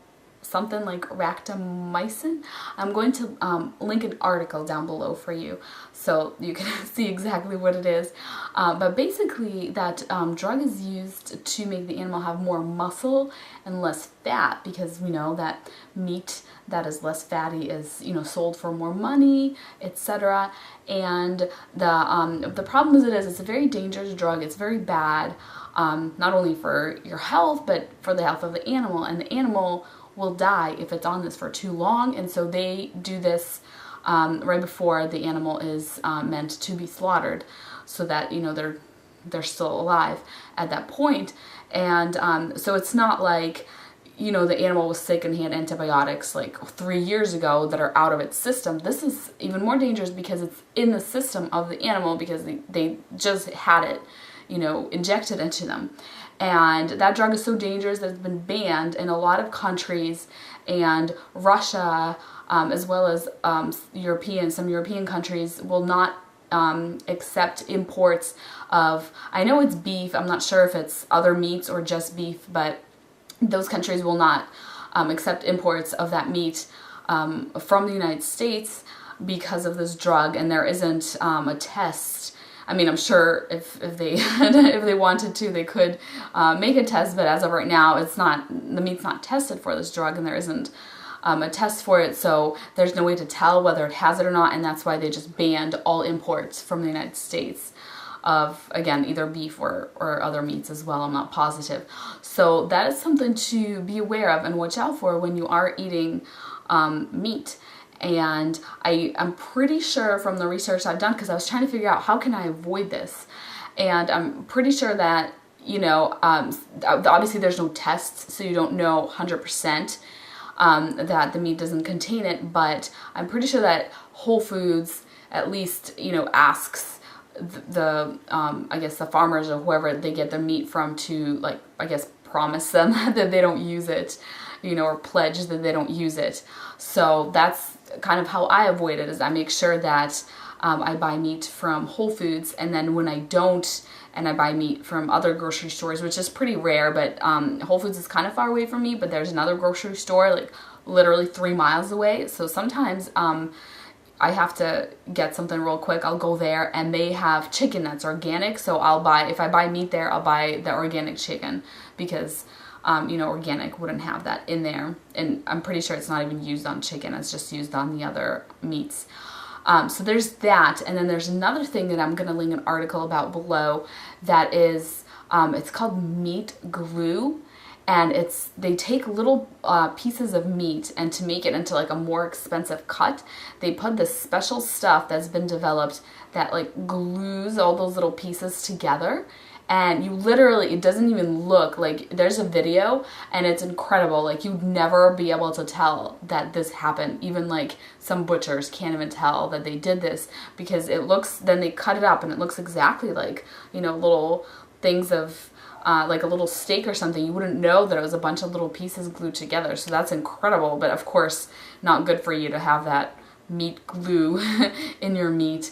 something like ractomycin. I'm going to link an article down below for you so you can see exactly what it is. But basically that drug is used to make the animal have more muscle and less fat, because we know that meat that is less fatty is, you know, sold for more money, etc. And the problem with it is it's a very dangerous drug. It's very bad, not only for your health, but for the health of the animal. And the animal will die if it's on this for too long, and so they do this right before the animal is meant to be slaughtered, so that, you know, they're still alive at that point. And so it's not like, you know, the animal was sick and he had antibiotics like 3 years ago that are out of its system. This is even more dangerous because it's in the system of the animal, because they just had it, you know, injected into them. And that drug is so dangerous that it's been banned in a lot of countries, and Russia, as well as some European countries will not accept imports of, I know it's beef, I'm not sure if it's other meats or just beef, but those countries will not accept imports of that meat from the United States because of this drug. And there isn't a test. I mean, I'm sure if they if they wanted to, they could make a test, but as of right now, the meat's not tested for this drug, and there isn't a test for it, so there's no way to tell whether it has it or not, and that's why they just banned all imports from the United States of, again, either beef or other meats as well. I'm not positive. So that is something to be aware of and watch out for when you are eating meat. And I'm pretty sure from the research I've done, because I was trying to figure out how can I avoid this, and I'm pretty sure that, you know, obviously there's no tests, so you don't know 100% that the meat doesn't contain it, but I'm pretty sure that Whole Foods at least, you know, asks I guess the farmers or whoever they get their meat from to, like, I guess promise them that they don't use it, you know, or pledge that they don't use it. So that's kind of how I avoid it, is I make sure that I buy meat from Whole Foods, and then when I don't, and I buy meat from other grocery stores, which is pretty rare, but Whole Foods is kind of far away from me, but there's another grocery store like literally 3 miles away, so sometimes I have to get something real quick. I'll go there, and they have chicken that's organic, so if I buy meat there, I'll buy the organic chicken, because you know, organic wouldn't have that in there, and I'm pretty sure it's not even used on chicken, it's just used on the other meats. So there's that, and then there's another thing that I'm going to link an article about below that is, it's called meat glue, and they take little pieces of meat, and to make it into like a more expensive cut, they put this special stuff that's been developed that like glues all those little pieces together. And you literally, it doesn't even look like, there's a video and it's incredible. Like, you'd never be able to tell that this happened. Even like some butchers can't even tell that they did this, because it looks, then they cut it up and it looks exactly like, you know, little things of like a little steak or something. You wouldn't know that it was a bunch of little pieces glued together. So that's incredible, but of course not good for you to have that meat glue in your meat.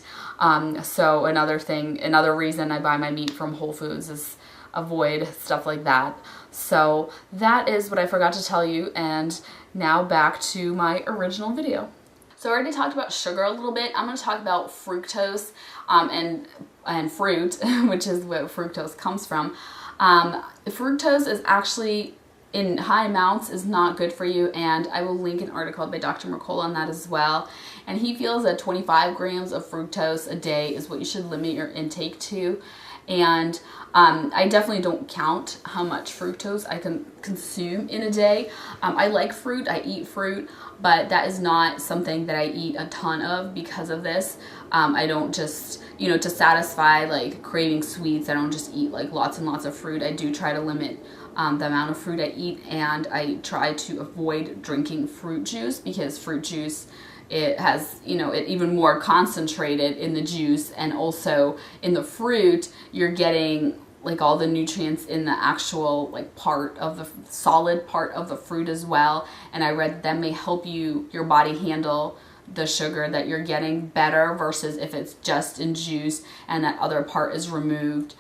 So another reason I buy my meat from Whole Foods is avoid stuff like that. So that is what I forgot to tell you, and now back to my original video. So I already talked about sugar a little bit. I'm going to talk about fructose and fruit, which is where fructose comes from. Fructose is actually, in high amounts, is not good for you, and I will link an article by Dr. Mercola on that as well. And he feels that 25 grams of fructose a day is what you should limit your intake to. And I definitely don't count how much fructose I can consume in a day. I like fruit, I eat fruit, but that is not something that I eat a ton of because of this. I don't just, you know, to satisfy like craving sweets, I don't just eat like lots and lots of fruit. I do try to limit the amount of fruit I eat, and I try to avoid drinking fruit juice, because fruit juice, it has, you know, it even more concentrated in the juice, and also in the fruit you're getting like all the nutrients in the actual like part of the solid part of the fruit as well. And I read that may help your body handle the sugar that you're getting better versus if it's just in juice and that other part is removed.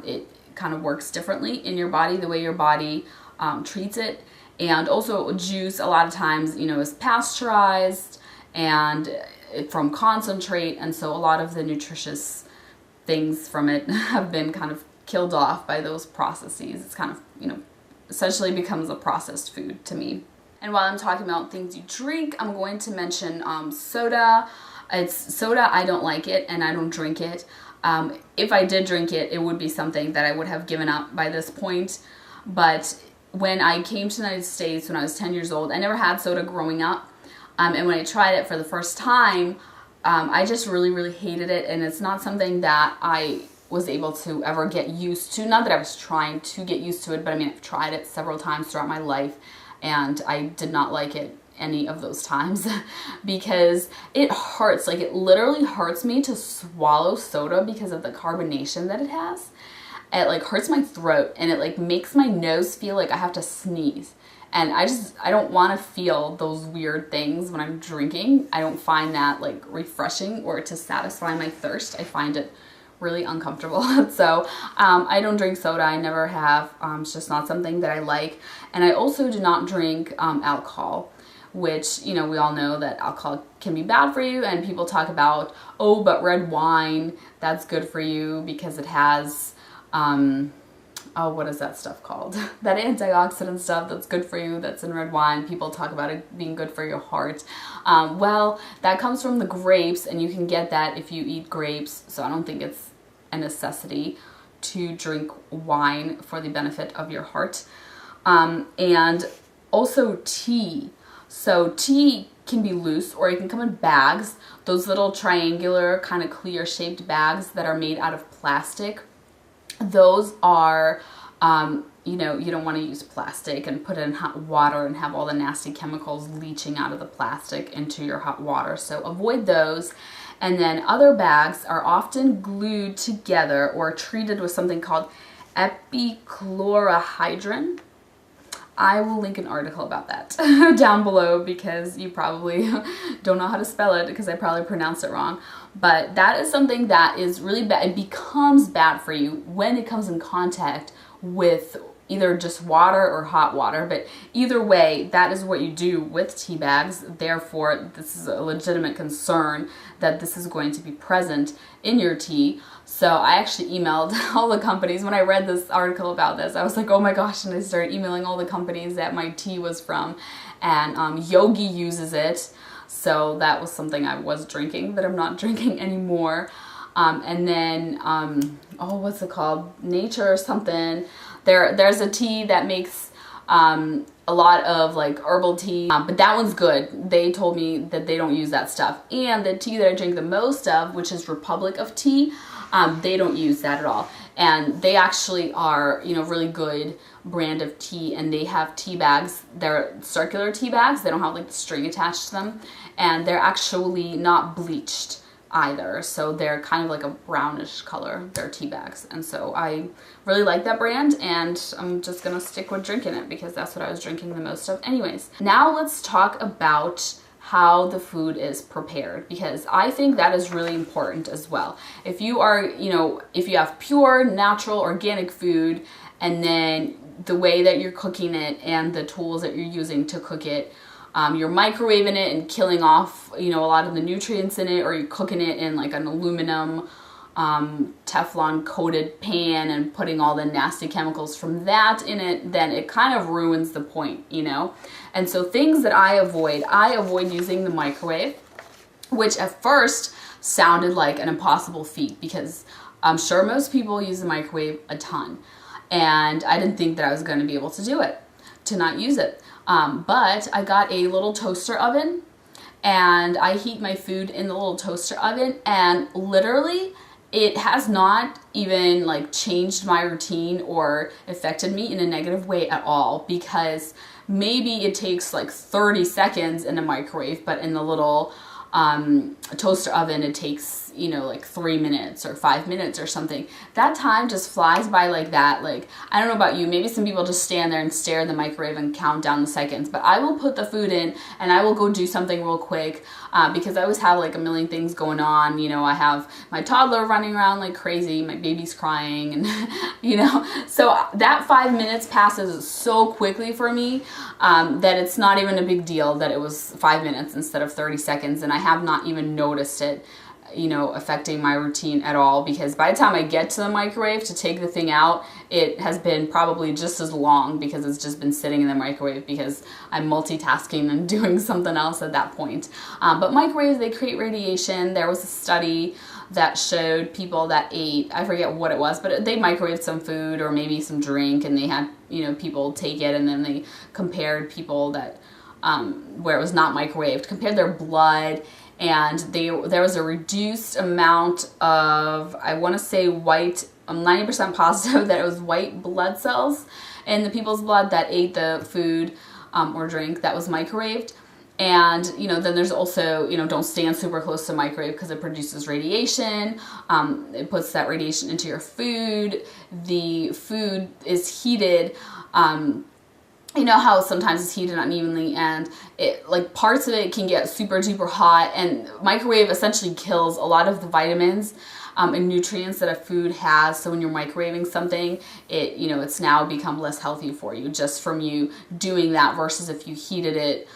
It kind of works differently in your body, the way your body treats it. And also juice a lot of times, you know, is pasteurized and from concentrate, and so a lot of the nutritious things from it have been kind of killed off by those processes. It's kind of, you know, essentially becomes a processed food to me. And while I'm talking about things you drink, I'm going to mention soda. Soda, I don't like it and I don't drink it. If I did drink it, it would be something that I would have given up by this point. But when I came to the United States when I was 10 years old, I never had soda growing up. And when I tried it for the first time, I just really, really hated it. And it's not something that I was able to ever get used to. Not that I was trying to get used to it, but I mean, I've tried it several times throughout my life and I did not like it any of those times because it hurts. Like, it literally hurts me to swallow soda because of the carbonation that it has. It like hurts my throat and it like makes my nose feel like I have to sneeze. And I don't want to feel those weird things when I'm drinking. I don't find that like refreshing or to satisfy my thirst. I find it really uncomfortable. So I don't drink soda. I never have. It's just not something that I like. And I also do not drink alcohol, which, you know, we all know that alcohol can be bad for you. And people talk about, oh, but red wine, that's good for you because it has oh, what is that stuff called? That antioxidant stuff that's good for you, that's in red wine. People talk about it being good for your heart. Well, that comes from the grapes, and you can get that if you eat grapes. So I don't think it's a necessity to drink wine for the benefit of your heart. And also tea. So tea can be loose or it can come in bags. Those little triangular kind of clear shaped bags that are made out of plastic. Those are, you know, you don't want to use plastic and put it in hot water and have all the nasty chemicals leaching out of the plastic into your hot water. So avoid those. And then other bags are often glued together or treated with something called Epichlorohydrin. I will link an article about that down below because you probably don't know how to spell it because I probably pronounced it wrong. But that is something that is really bad. It becomes bad for you when it comes in contact with either just water or hot water. But either way, that is what you do with tea bags. Therefore, this is a legitimate concern that this is going to be present in your tea. So I actually emailed all the companies. When I read this article about this, I was like, oh my gosh, and I started emailing all the companies that my tea was from. And Yogi uses it. So that was something I was drinking that I'm not drinking anymore. And then, oh, what's it called? Nature or something. There's a tea that makes a lot of like herbal tea, but that one's good. They told me that they don't use that stuff. And the tea that I drink the most of, which is Republic of Tea, they don't use that at all. And they actually are, you know, really good brand of tea, and they have tea bags. They're circular tea bags. They don't have like the string attached to them, and they're actually not bleached either. So they're kind of like a brownish color, their tea bags. And so I really like that brand, and I'm just gonna stick with drinking it because that's what I was drinking the most of anyways. Now let's talk about how the food is prepared, because I think that is really important as well. If you are, you know, if you have pure, natural, organic food, and then the way that you're cooking it and the tools that you're using to cook it, you're microwaving it and killing off, you know, a lot of the nutrients in it, or you're cooking it in like an aluminum Teflon coated pan and putting all the nasty chemicals from that in it, then it kind of ruins the point, you know? And so things that I avoid using the microwave, which at first sounded like an impossible feat because I'm sure most people use the microwave a ton. And I didn't think that I was going to be able to do it, to not use it. But I got a little toaster oven, and I heat my food in the little toaster oven, and literally it has not even like changed my routine or affected me in a negative way at all, because maybe it takes like 30 seconds in a microwave, but in the little toaster oven it takes, you know, like 3 minutes or 5 minutes or something. That time just flies by like that. Like, I don't know about you, maybe some people just stand there and stare in the microwave and count down the seconds, but I will put the food in and I will go do something real quick because I always have like a million things going on. You know, I have my toddler running around like crazy, my baby's crying, and you know, so that 5 minutes passes so quickly for me that it's not even a big deal that it was 5 minutes instead of 30 seconds, and I have not even noticed it, you know, affecting my routine at all, because by the time I get to the microwave to take the thing out, it has been probably just as long because it's just been sitting in the microwave because I'm multitasking and doing something else at that point. But microwaves, they create radiation. There was a study that showed people that ate, I forget what it was, but they microwaved some food or maybe some drink, and they had, you know, people take it, and then they compared people that where it was not microwaved, compared their blood, and there was a reduced amount of, I want to say white, I'm 90% positive that it was white blood cells in the people's blood that ate the food or drink that was microwaved. And, you know, then there's also, you know, don't stand super close to the microwave because it produces radiation. It puts that radiation into your food. The food is heated. You know how sometimes it's heated unevenly, and it, like, parts of it can get super duper hot, and microwave essentially kills a lot of the vitamins and nutrients that a food has. So when you're microwaving something, it, you know, it's now become less healthy for you just from you doing that versus if you heated it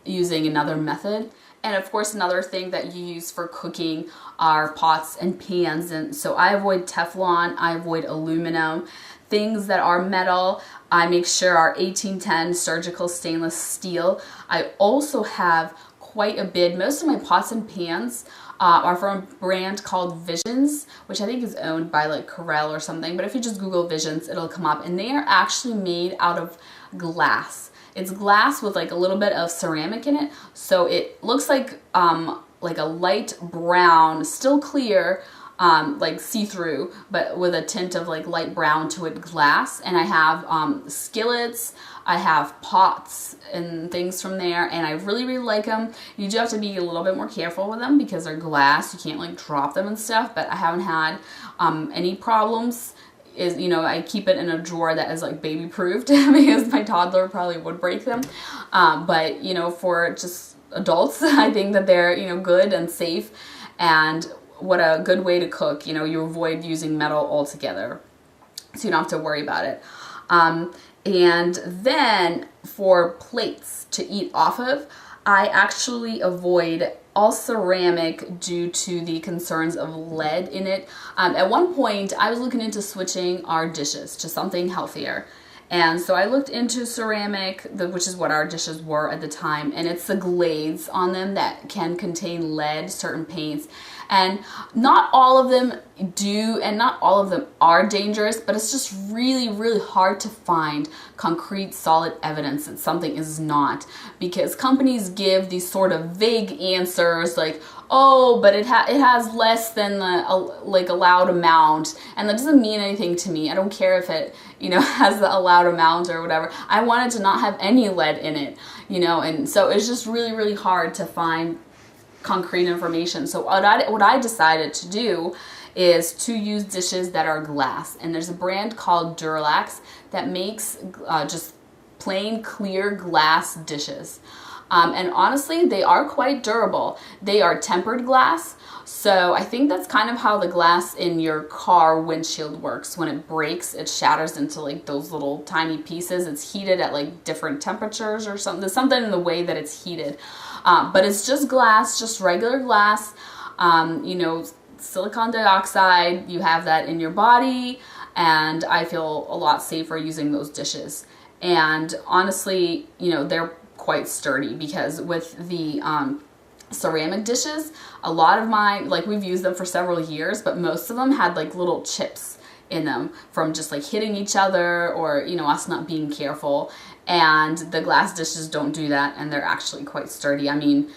using another method. And of course, another thing that you use for cooking are pots and pans. And so I avoid Teflon, I avoid aluminum. Things that are metal, I make sure are 1810 surgical stainless steel. I also have quite a bit, most of my pots and pans are from a brand called Visions, which I think is owned by like Corel or something. But if you just Google Visions, it'll come up. And they are actually made out of glass. It's glass with like a little bit of ceramic in it. So it looks like a light brown, still clear, like see-through, but with a tint of like light brown to it glass. And I have skillets, I have pots and things from there, and I really, really like them. You do have to be a little bit more careful with them because they're glass. You can't like drop them and stuff, but I haven't had any problems. Is, you know, I keep it in a drawer that is like baby proofed because my toddler probably would break them. But, you know, for just adults, I think that they're, you know, good and safe, and what a good way to cook. You know, you avoid using metal altogether, so you don't have to worry about it. And then for plates to eat off of, I actually avoid all ceramic due to the concerns of lead in it. At one point, I was looking into switching our dishes to something healthier. And so I looked into ceramic, which is what our dishes were at the time, and it's the glades on them that can contain lead, certain paints. And not all of them do, and not all of them are dangerous, but it's just really, really hard to find concrete, solid evidence that something is not, because companies give these sort of vague answers like, oh, but it has less than the like allowed amount, and that doesn't mean anything to me. I don't care if it, you know, has the allowed amount or whatever. I want it to not have any lead in it, you know, and so it's just really, really hard to find concrete information. So what I decided to do is to use dishes that are glass, and there's a brand called Duralax that makes just plain clear glass dishes. And honestly, they are quite durable. They are tempered glass, so I think that's kind of how the glass in your car windshield works. When it breaks, it shatters into like those little tiny pieces. It's heated at like different temperatures or something. There's something in the way that it's heated. But it's just glass, just regular glass. You know, silicon dioxide, you have that in your body, and I feel a lot safer using those dishes. And honestly, you know, they're quite sturdy, because with the ceramic dishes, a lot of mine, like, we've used them for several years, but most of them had like little chips in them from just like hitting each other, or, you know, us not being careful. And the glass dishes don't do that, and they're actually quite sturdy. I mean,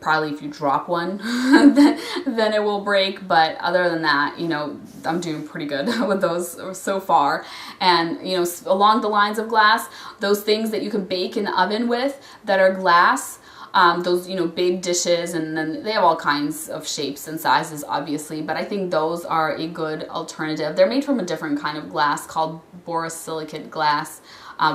probably if you drop one, then it will break. But other than that, you know, I'm doing pretty good with those so far. And, you know, along the lines of glass, those things that you can bake in the oven with that are glass, those, you know, big dishes, and then they have all kinds of shapes and sizes, obviously, but I think those are a good alternative. They're made from a different kind of glass called borosilicate glass,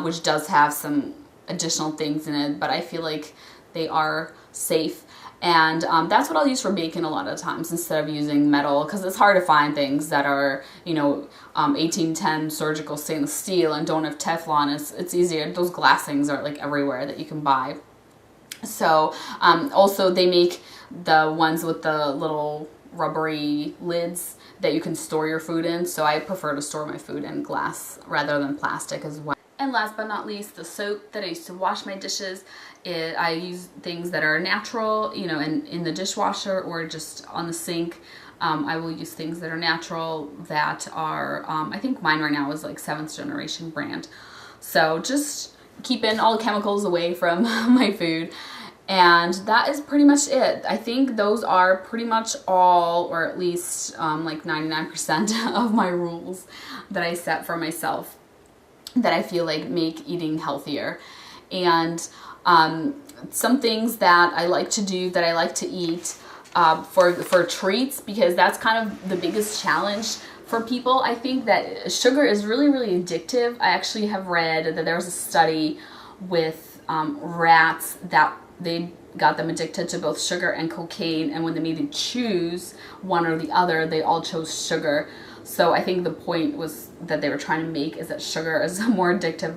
which does have some additional things in it, but I feel like they are safe. And that's what I'll use for baking a lot of times instead of using metal, because it's hard to find things that are, you know, 1810 surgical stainless steel and don't have Teflon. It's easier. Those glass things are like everywhere that you can buy. So also they make the ones with the little rubbery lids that you can store your food in. So I prefer to store my food in glass rather than plastic as well. And last but not least, the soap that I use to wash my dishes. I use things that are natural, you know, in the dishwasher or just on the sink. I will use things that are natural that are, I think mine right now is like 7th generation brand. So just keeping all the chemicals away from my food. And that is pretty much it. I think those are pretty much all, or at least like 99% of my rules that I set for myself that I feel like make eating healthier. And some things that I like to do, that I like to eat for treats, because that's kind of the biggest challenge for people. I think that sugar is really, really addictive. I actually have read that there was a study with rats that they got them addicted to both sugar and cocaine, and when they made them choose one or the other, they all chose sugar. So I think the point was that they were trying to make is that sugar is more addictive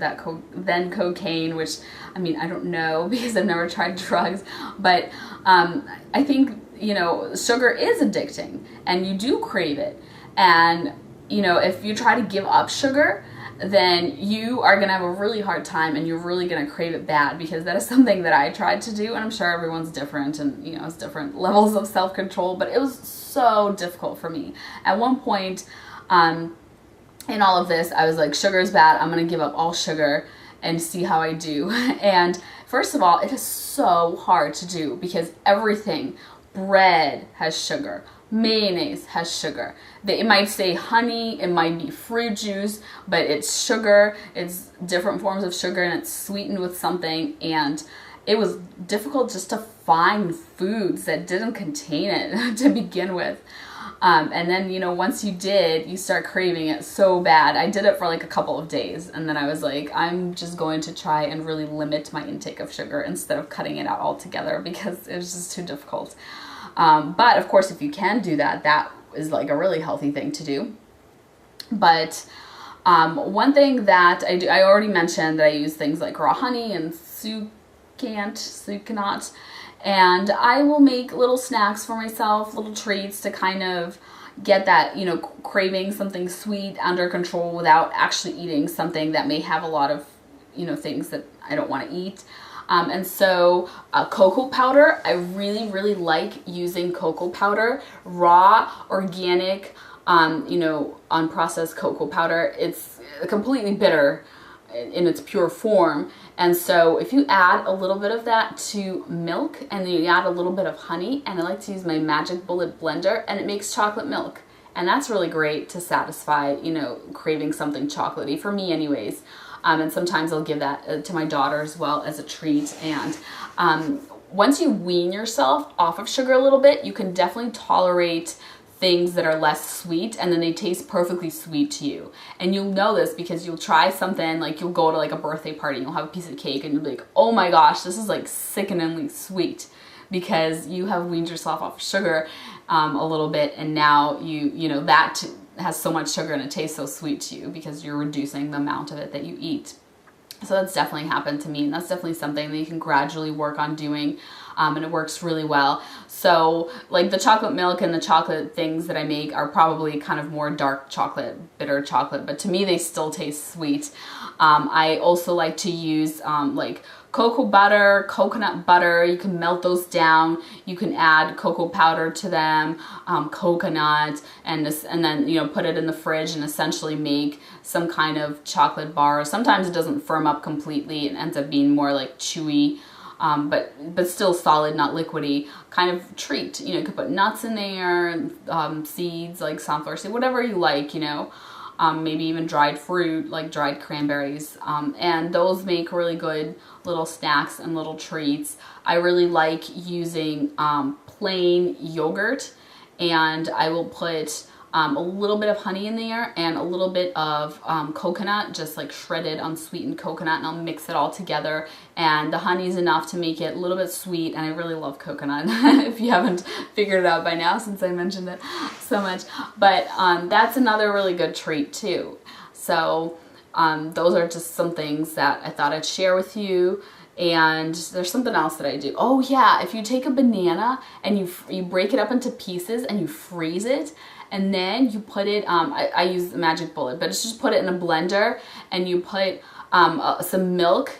than cocaine, which, I mean, I don't know because I've never tried drugs, but I think, you know, sugar is addicting and you do crave it. And, you know, if you try to give up sugar, then you are going to have a really hard time and you're really going to crave it bad, because that is something that I tried to do, and I'm sure everyone's different and, you know, it's different levels of self-control, but it was so difficult for me. At one point in all of this, I was like, sugar is bad. I'm going to give up all sugar and see how I do. And first of all, it is so hard to do because everything, bread has sugar, mayonnaise has sugar. It might say honey, it might be fruit juice, but it's sugar. It's different forms of sugar and it's sweetened with something. And it was difficult just to find foods that didn't contain it to begin with. And then, you know, once you did, you start craving it so bad. I did it for like a couple of days, and then I was like, I'm just going to try and really limit my intake of sugar instead of cutting it out altogether, because it was just too difficult. But of course, if you can do that, that is like a really healthy thing to do. But one thing that I do, I already mentioned that I use things like raw honey and sucanat. And I will make little snacks for myself, little treats to kind of get that, you know, craving something sweet under control without actually eating something that may have a lot of, you know, things that I don't want to eat. And so cocoa powder, I really, really like using cocoa powder, raw, organic, you know, unprocessed cocoa powder. It's completely bitter in its pure form. And so if you add a little bit of that to milk and then you add a little bit of honey, and I like to use my Magic Bullet blender, and it makes chocolate milk. And that's really great to satisfy, you know, craving something chocolatey, for me anyways. And sometimes I'll give that to my daughter as well as a treat. And once you wean yourself off of sugar a little bit, you can definitely tolerate things that are less sweet, and then they taste perfectly sweet to you. And you'll know this because you'll try something, like you'll go to like a birthday party and you'll have a piece of cake and you'll be like, oh my gosh, this is like sickeningly sweet, because you have weaned yourself off sugar a little bit, and now you know that has so much sugar and it tastes so sweet to you because you're reducing the amount of it that you eat. So that's definitely happened to me, and that's definitely something that you can gradually work on doing, and it works really well. So like the chocolate milk and the chocolate things that I make are probably kind of more dark chocolate, bitter chocolate, but to me they still taste sweet. I also like to use like cocoa butter, coconut butter. You can melt those down. You can add cocoa powder to them, coconut, and then, you know, put it in the fridge and essentially make some kind of chocolate bar. Sometimes it doesn't firm up completely and ends up being more like chewy, but still solid, not liquidy kind of treat. You know, you could put nuts in there, seeds like sunflower seed, whatever you like, you know. maybe even dried fruit, like dried cranberries. And those make really good little snacks and little treats. I really like using plain yogurt, and I will put a little bit of honey in there and a little bit of coconut, just like shredded unsweetened coconut, and I'll mix it all together. And the honey's enough to make it a little bit sweet, and I really love coconut if you haven't figured it out by now since I mentioned it so much. But that's another really good treat too. So those are just some things that I thought I'd share with you. And there's something else that I do. Oh yeah, if you take a banana and you break it up into pieces and you freeze it, and then you put it, I use the Magic Bullet, but it's just put it in a blender, and you put some milk.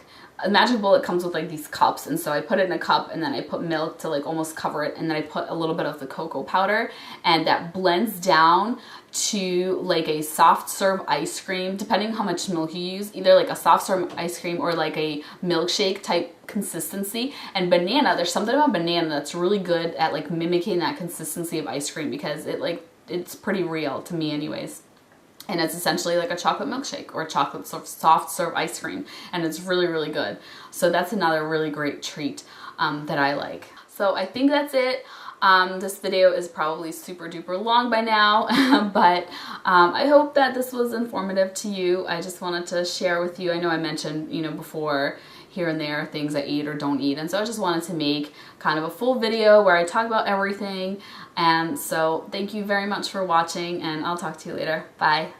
A Magic Bullet comes with like these cups, and so I put it in a cup, and then I put milk to like almost cover it, and then I put a little bit of the cocoa powder, and that blends down to like a soft serve ice cream, depending how much milk you use, either like a soft serve ice cream or like a milkshake type consistency. And banana, there's something about banana that's really good at like mimicking that consistency of ice cream, because it's pretty real to me anyways. And it's essentially like a chocolate milkshake or a chocolate soft serve ice cream, and it's really, really good. So that's another really great treat that I like. So I think that's it. This video is probably super duper long by now, but I hope that this was informative to you. I just wanted to share with you. I know I mentioned, before, here and there, things I eat or don't eat, and so I just wanted to make kind of a full video where I talk about everything. And so thank you very much for watching, and I'll talk to you later. Bye.